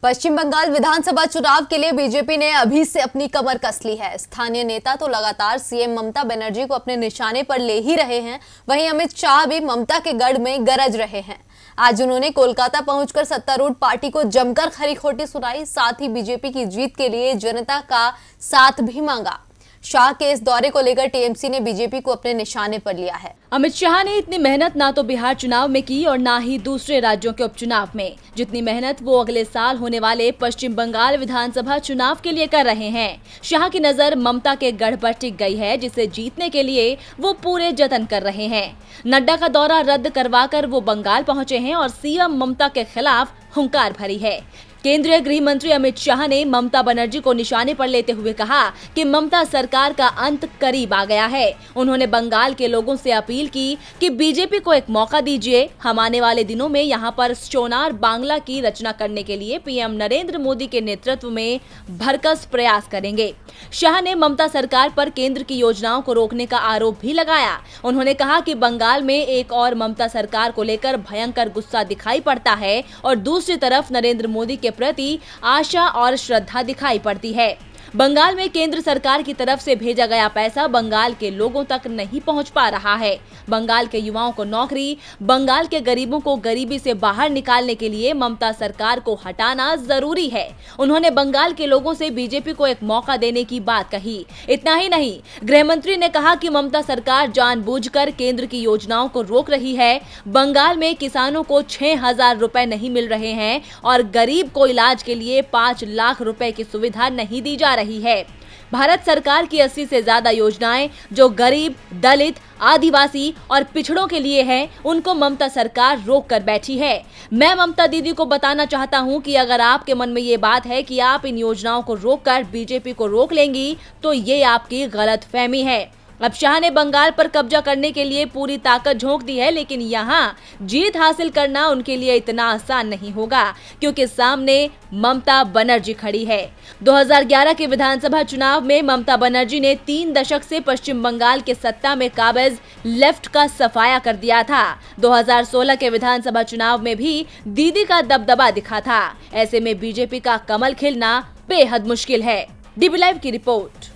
पश्चिम बंगाल विधानसभा चुनाव के लिए बीजेपी ने अभी से अपनी कमर कस ली है। स्थानीय नेता तो लगातार सीएम ममता बनर्जी को अपने निशाने पर ले ही रहे हैं, वहीं अमित शाह भी ममता के गढ़ में गरज रहे हैं। आज उन्होंने कोलकाता पहुंचकर सत्तारूढ़ पार्टी को जमकर खरी खोटी सुनाई, साथ ही बीजेपी की जीत के लिए जनता का साथ भी मांगा। शाह के इस दौरे को लेकर टीएमसी ने बीजेपी को अपने निशाने पर लिया है। अमित शाह ने इतनी मेहनत ना तो बिहार चुनाव में की और ना ही दूसरे राज्यों के उपचुनाव में, जितनी मेहनत वो अगले साल होने वाले पश्चिम बंगाल विधानसभा चुनाव के लिए कर रहे हैं। शाह की नजर ममता के गढ़ पर टिक गई है, जिसे जीतने के लिए वो पूरे जतन कर रहे हैं। नड्डा का दौरा रद्द करवाकर वो बंगाल पहुंचे हैं और सीएम ममता के खिलाफ हुंकार भरी है। केंद्रीय गृह मंत्री अमित शाह ने ममता बनर्जी को निशाने पर लेते हुए कहा कि ममता सरकार का अंत करीब आ गया है। उन्होंने बंगाल के लोगों से अपील की कि बीजेपी को एक मौका दीजिए। हम आने वाले दिनों में यहां पर सोनार बांग्ला की रचना करने के लिए पीएम नरेंद्र मोदी के नेतृत्व में भरकस प्रयास करेंगे। शाह ने ममता सरकार पर केंद्र की योजनाओं को रोकने का आरोप भी लगाया। उन्होंने कहा कि बंगाल में एक और ममता सरकार को लेकर भयंकर गुस्सा दिखाई पड़ता है और दूसरी तरफ नरेंद्र मोदी के प्रति आशा और श्रद्धा दिखाई पड़ती है। बंगाल में केंद्र सरकार की तरफ से भेजा गया पैसा बंगाल के लोगों तक नहीं पहुंच पा रहा है। बंगाल के युवाओं को नौकरी, बंगाल के गरीबों को गरीबी से बाहर निकालने के लिए ममता सरकार को हटाना जरूरी है। उन्होंने बंगाल के लोगों से बीजेपी को एक मौका देने की बात कही। इतना ही नहीं, गृह मंत्री ने कहा कि ममता सरकार जानबूझकर केंद्र की योजनाओं को रोक रही है। बंगाल में किसानों को 6,000 रुपए नहीं मिल रहे हैं और गरीब को इलाज के लिए 5 लाख रुपए की सुविधा नहीं दी जा रही है। भारत सरकार की 80 से ज्यादा योजनाएं जो गरीब, दलित, आदिवासी और पिछड़ों के लिए हैं, उनको ममता सरकार रोक कर बैठी है। मैं ममता दीदी को बताना चाहता हूं कि अगर आपके मन में ये बात है कि आप इन योजनाओं को रोककर बीजेपी को रोक लेंगी, तो ये आपकी गलतफहमी है। अब शाह ने बंगाल पर कब्जा करने के लिए पूरी ताकत झोंक दी है, लेकिन यहाँ जीत हासिल करना उनके लिए इतना आसान नहीं होगा, क्योंकि सामने ममता बनर्जी खड़ी है। 2011 के विधानसभा चुनाव में ममता बनर्जी ने 3 दशक से पश्चिम बंगाल के सत्ता में काबिज लेफ्ट का सफाया कर दिया था। 2016 के विधानसभा चुनाव में भी दीदी का दबदबा दिखा था। ऐसे में बीजेपी का कमल खिलना बेहद मुश्किल है। डीबी लाइव की रिपोर्ट।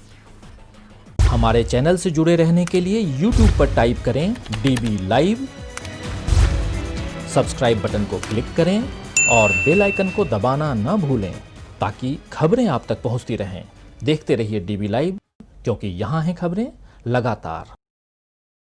हमारे चैनल से जुड़े रहने के लिए YouTube पर टाइप करें DB लाइव, सब्सक्राइब बटन को क्लिक करें और बेल आइकन को दबाना न भूलें, ताकि खबरें आप तक पहुंचती रहें। देखते रहिए DB लाइव, क्योंकि यहाँ हैं खबरें लगातार।